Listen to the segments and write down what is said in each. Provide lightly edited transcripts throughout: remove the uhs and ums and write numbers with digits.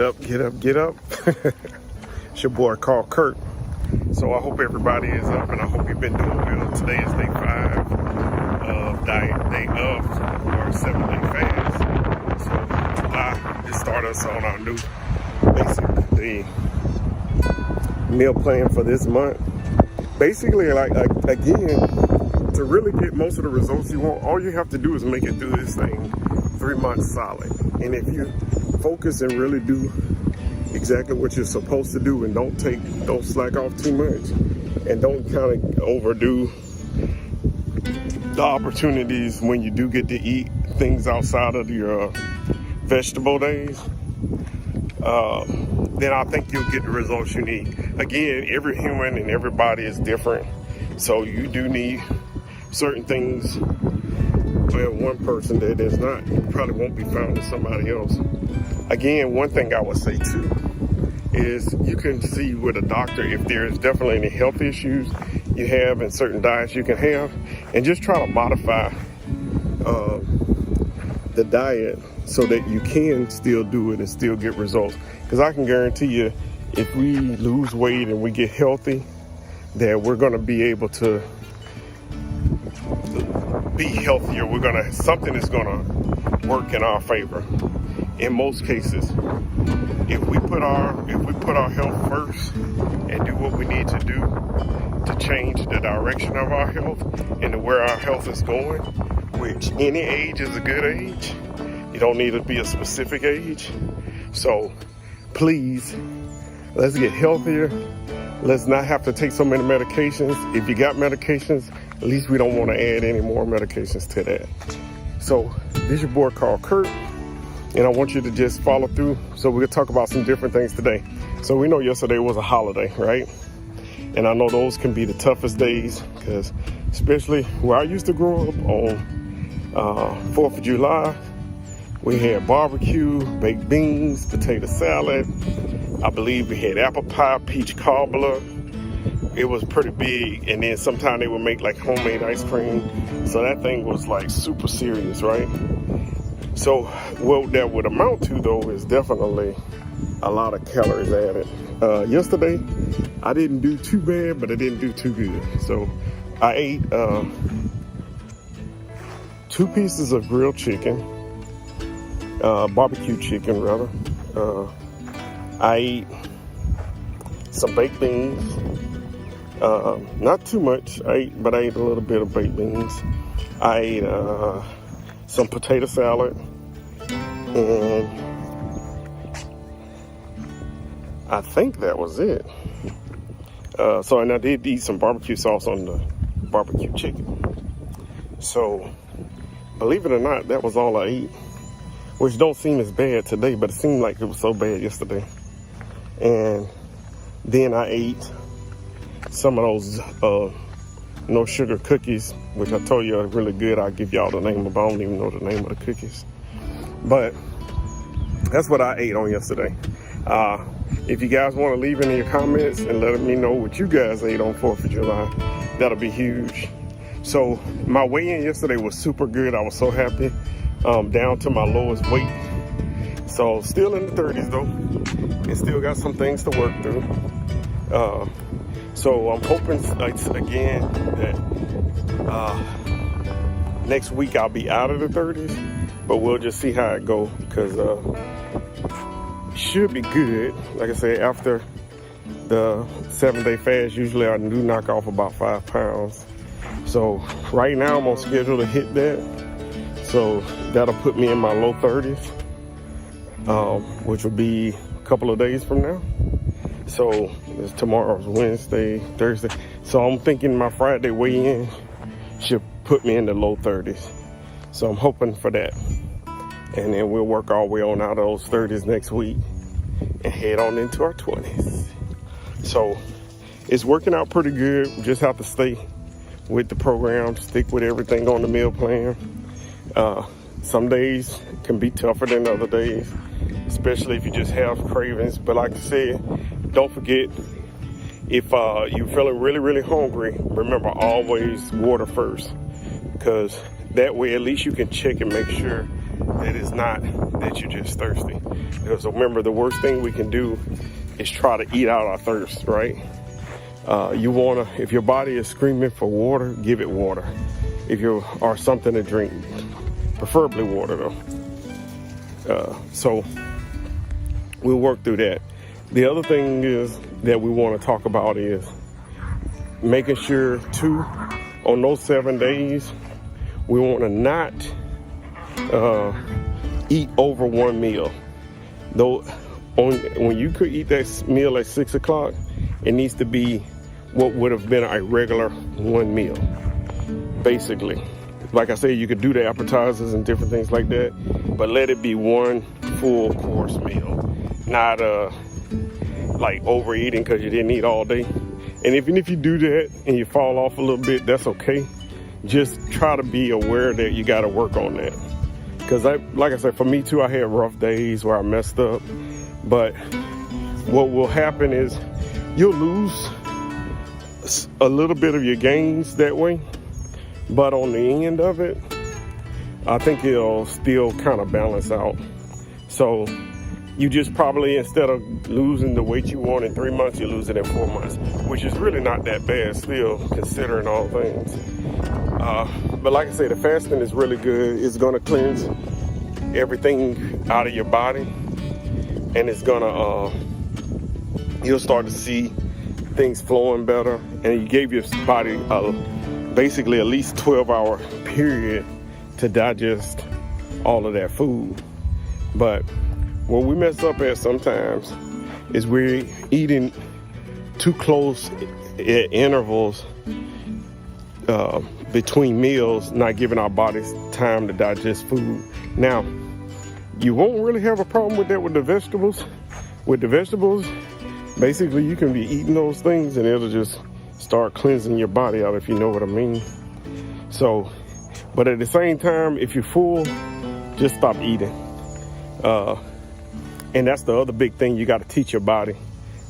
up, get up, get up. It's your boy Karl Kirk. So I hope everybody is up and I hope you've been doing well. Today is day 5 of day of our 7-day fast. So July just started us on our new basic meal plan for this month. Basically, like again, to really get most of the results you want, all you have to do is make it through this thing 3 months solid. And if you focus and really do exactly what you're supposed to do and don't slack off too much and don't kind of overdo the opportunities when you do get to eat things outside of your vegetable days, then I think you'll get the results you need. Again, every human and every body is different, so you do need certain things. Well, one person that is not probably won't be found in somebody else. Again, one thing I would say too is you can see with a doctor if there's definitely any health issues you have in certain diets you can have, and just try to modify the diet so that you can still do it and still get results. Because I can guarantee you, if we lose weight and we get healthy, that we're going to be able to be healthier. Something is going to work in our favor. In most cases, if we put our health first and do what we need to do to change the direction of our health and to where our health is going, which any age is a good age. You don't need to be a specific age. So please, let's get healthier. Let's not have to take so many medications. If you got medications, at least we don't want to add any more medications to that. So this is your boy Karl Kirk, and I want you to just follow through. So we're gonna talk about some different things today. So we know yesterday was a holiday, right? And I know those can be the toughest days, because especially where I used to grow up on 4th of July, we had barbecue, baked beans, potato salad. I believe we had apple pie, peach cobbler. It was pretty big. And then sometimes they would make like homemade ice cream. So that thing was like super serious, right? So what that would amount to though is definitely a lot of calories added. Yesterday, I didn't do too bad, but I didn't do too good. So I ate 2 pieces of grilled chicken, barbecue chicken rather. I ate some baked beans, not too much, but I ate a little bit of baked beans. I ate some potato salad, and I think that was it. And I did eat some barbecue sauce on the barbecue chicken. So, believe it or not, that was all I ate, which don't seem as bad today, but it seemed like it was so bad yesterday. And then I ate some of those no sugar cookies, which I told you are really good. I'll give y'all the name of, I don't even know the name of the cookies. But that's what I ate on yesterday. If you guys want to leave in your comments and let me know what you guys ate on 4th of July, that'll be huge. So my weigh-in yesterday was super good. I was so happy. Down to my lowest weight. So still in the 30s though, and still got some things to work through. So I'm hoping again that next week I'll be out of the 30s, but we'll just see how it goes, because it should be good. Like I said, after the 7-day fast, usually I do knock off about 5 pounds. So right now I'm on schedule to hit that. So that'll put me in my low 30s, which will be a couple of days from now. So tomorrow's Wednesday, Thursday. So I'm thinking my Friday weigh-in should put me in the low 30s. So I'm hoping for that. And then we'll work our way on out of those 30s next week and head on into our 20s. So it's working out pretty good. We just have to stay with the program, stick with everything on the meal plan. Some days can be tougher than other days, especially if you just have cravings. But like I said, don't forget, if you're feeling really, really hungry, remember always water first, because that way at least you can check and make sure that it's not that you're just thirsty. Because remember, the worst thing we can do is try to eat out our thirst, right? You wanna, if your body is screaming for water, give it water. If you are something to drink, preferably water though. So we'll work through that. The other thing is that we want to talk about is making sure too, on those 7 days, we want to not eat over one meal. Though when you could eat that meal at 6 o'clock, it needs to be what would have been a regular one meal. Basically, like I said, you could do the appetizers and different things like that, but let it be one full course meal, not like overeating because you didn't eat all day. And even if you do that and you fall off a little bit, that's okay. Just try to be aware that you got to work on that. Because like I said, for me too, I had rough days where I messed up. But what will happen is you'll lose a little bit of your gains that way. But on the end of it, I think it'll still kind of balance out. So you just probably, instead of losing the weight you want in 3 months, you lose it in 4 months, which is really not that bad still, considering all things. But like I say, the fasting is really good. It's gonna cleanse everything out of your body, and it's gonna, you'll start to see things flowing better, and you gave your body basically at least 12-hour period to digest all of that food. But what we mess up at sometimes is we're eating too close at intervals between meals, not giving our bodies time to digest food. Now, you won't really have a problem with that with the vegetables. With the vegetables, basically you can be eating those things and it'll just start cleansing your body out, if you know what I mean. So, but at the same time, if you're full, just stop eating. And that's the other big thing you got to teach your body.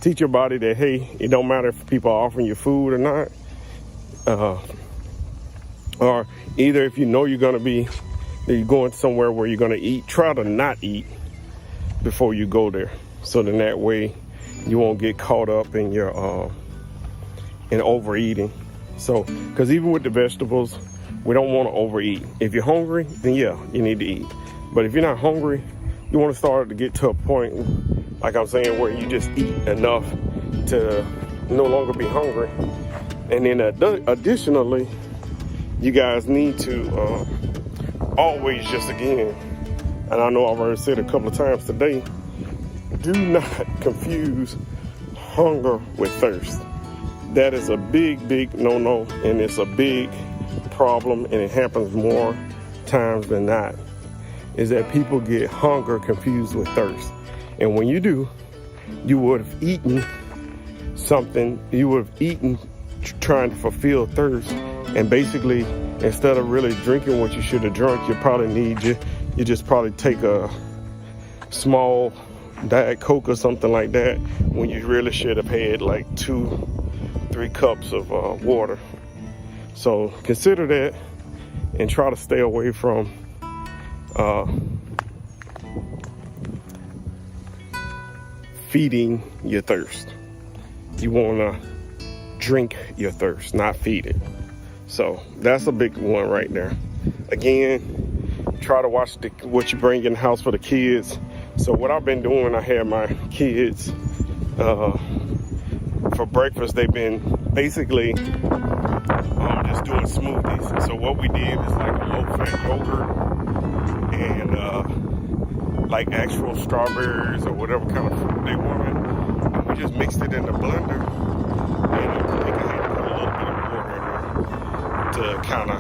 Teach your body that, hey, it don't matter if people are offering you food or not. Or either if you know you're going somewhere where you're going to eat, try to not eat before you go there. So then that way you won't get caught up in your in overeating. So, because even with the vegetables, we don't want to overeat. If you're hungry, then yeah, you need to eat. But if you're not hungry, you want to start to get to a point, like I'm saying, where you just eat enough to no longer be hungry. And then additionally, you guys need to always, just again, and I know I've already said a couple of times today, do not confuse hunger with thirst. That is a big, big no-no, and it's a big problem, and it happens more times than not, is that people get hunger confused with thirst. And when you do, you would have eaten something, you would have eaten trying to fulfill thirst, and basically, instead of really drinking what you should have drunk, you just probably take a small Diet Coke or something like that, when you really should have had like 2-3 cups of water. So consider that and try to stay away from feeding your thirst. You want to drink your thirst, not feed it. So that's a big one right there. Again, try to watch what you bring in the house for the kids. So what I've been doing, I had my kids for breakfast, they've been basically just doing smoothies. So what we did is like a low-fat yogurt and like actual strawberries or whatever kind of fruit they wanted. And we just mixed it in the blender, and I think I had to put a little bit of water in there to kind of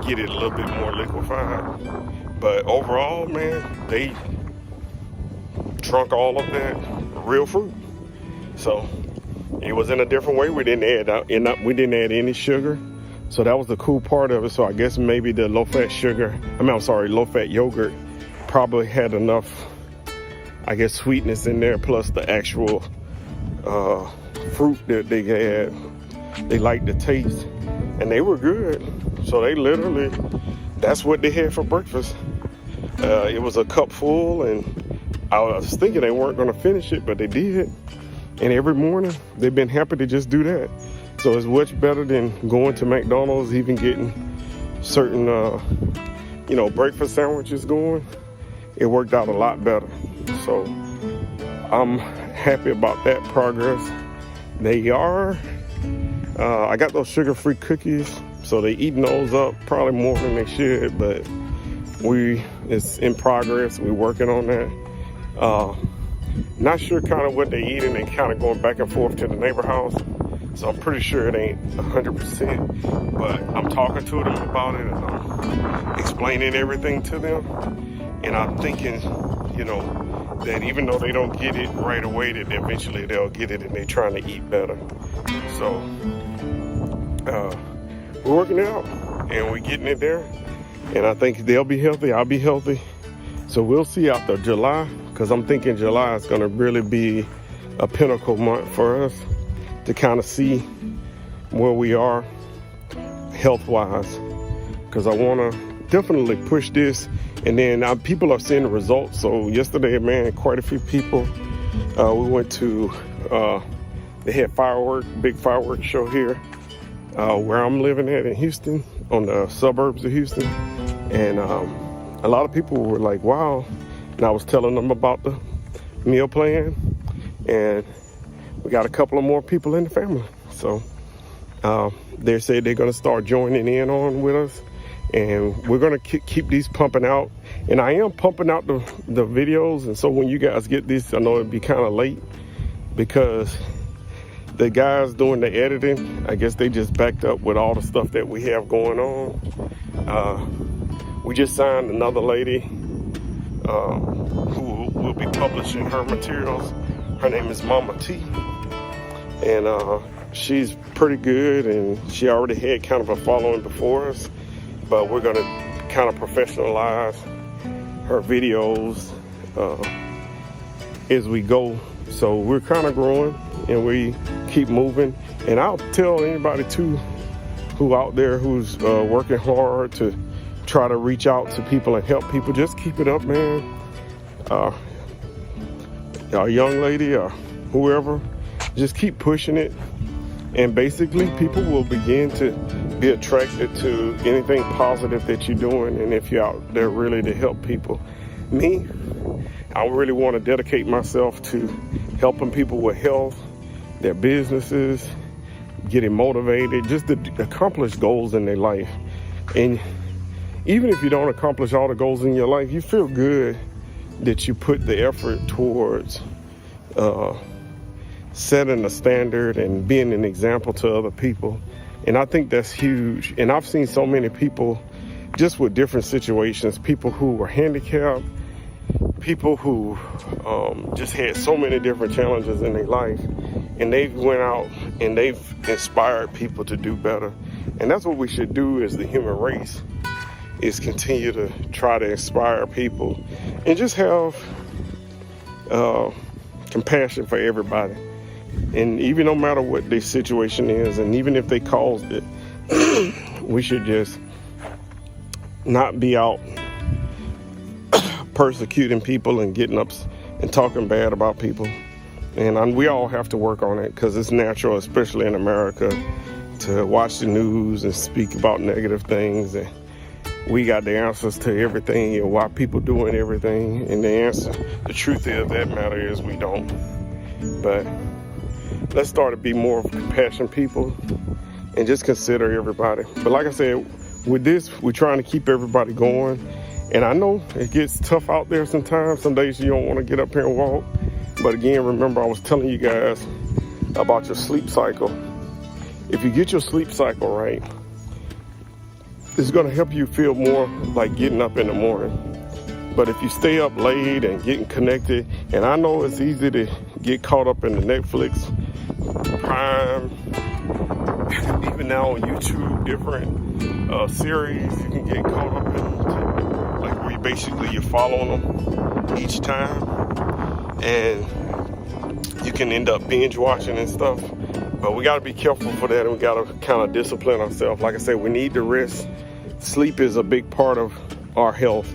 get it a little bit more liquefied. But overall, man, they drunk all of that real fruit. So it was in a different way. We didn't add any sugar. So that was the cool part of it. So I guess maybe the low-fat low-fat yogurt probably had enough, I guess, sweetness in there, plus the actual fruit that they had. They liked the taste, and they were good. So they literally, that's what they had for breakfast. It was a cup full, and I was thinking they weren't going to finish it, but they did. And every morning, they've been happy to just do that. So it's much better than going to McDonald's, even getting certain, breakfast sandwiches going. It worked out a lot better. So I'm happy about that progress. They are, I got those sugar-free cookies, so they eating those up probably more than they should, but it's in progress. We're working on that. Not sure kind of what they eating. They kind of going back and forth to the neighbor house. So I'm pretty sure it ain't 100%, but I'm talking to them about it, and I'm explaining everything to them. And I'm thinking, that even though they don't get it right away, that eventually they'll get it, and they're trying to eat better. So we're working it out, and we're getting it there. And I think they'll be healthy, I'll be healthy. So we'll see after July, because I'm thinking July is going to really be a pinnacle month for us to kind of see where we are health-wise. Because I want to definitely push this. And then people are seeing the results. So yesterday, man, quite a few people. We went to, they had big fireworks show here where I'm living at in Houston, on the suburbs of Houston. And a lot of people were like, wow. And I was telling them about the meal plan. And we got a couple of more people in the family. So they said they're going to start joining in on with us. And we're going to keep these pumping out. And I am pumping out the videos. And so when you guys get this, I know it'd be kind of late because the guys doing the editing, I guess they just backed up with all the stuff that we have going on. We just signed another lady who will be publishing her materials. Her name is Mama T. And she's pretty good, and she already had kind of a following before us. But we're going to kind of professionalize her videos as we go. So we're kind of growing, and we keep moving. And I'll tell anybody too who out there who's working hard to try to reach out to people and help people, just keep it up, man. A young lady or whoever, just keep pushing it. And basically people will begin to be attracted to anything positive that you're doing. And if you're out there really to help people, I really want to dedicate myself to helping people with health, their businesses, getting motivated, just to accomplish goals in their life. And even if you don't accomplish all the goals in your life, you feel good that you put the effort towards setting a standard and being an example to other people. And I think that's huge. And I've seen so many people just with different situations, people who were handicapped, people who just had so many different challenges in their life, and they went out and they've inspired people to do better. And that's what we should do as the human race, is continue to try to inspire people and just have compassion for everybody. And even no matter what their situation is, and even if they caused it, we should just not be out persecuting people and getting up and talking bad about people. And we all have to work on it, because it's natural, especially in America, to watch the news and speak about negative things. And we got the answers to everything and why people doing everything. And the truth is, that matter is we don't. But let's start to be more of compassionate people and just consider everybody. But like I said, with this, we're trying to keep everybody going. And I know it gets tough out there sometimes. Some days you don't want to get up here and walk. But again, remember I was telling you guys about your sleep cycle. If you get your sleep cycle right, it's going to help you feel more like getting up in the morning. But if you stay up late and getting connected, and I know it's easy to get caught up in the Netflix, Prime, even now on YouTube, different series, you can get caught up in, like where you're following them each time, and you can end up binge watching and stuff. But we got to be careful for that, and we got to kind of discipline ourselves. Like I said, we need to rest. Sleep is a big part of our health.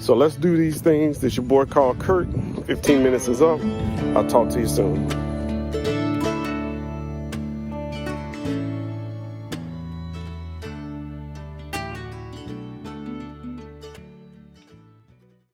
So let's do these things. This your boy Karl Kirk. 15 minutes is up. I'll talk to you soon.